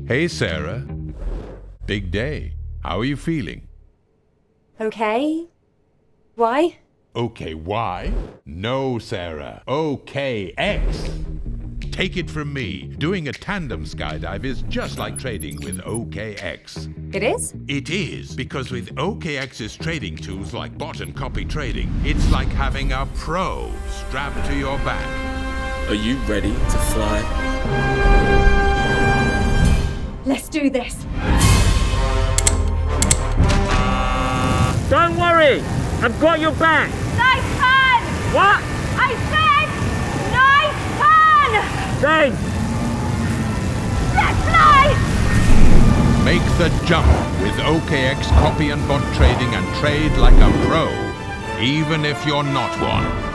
Hey, Sarah. Big day. How are you feeling? Okay. Why? Okay, why? No, Sarah. OKX. Take it from me. Doing a tandem skydive is just like trading with OKX. It is? It is, because with OKX's trading tools like bot and copy trading, it's like having a pro strapped to your back. Are you ready to fly? Let's do this. Don't worry! I've got your back! Nice turn! What? I said, nice turn! Thanks! Let's fly! Make the jump with OKX copy and bot trading and trade like a pro, even if you're not one.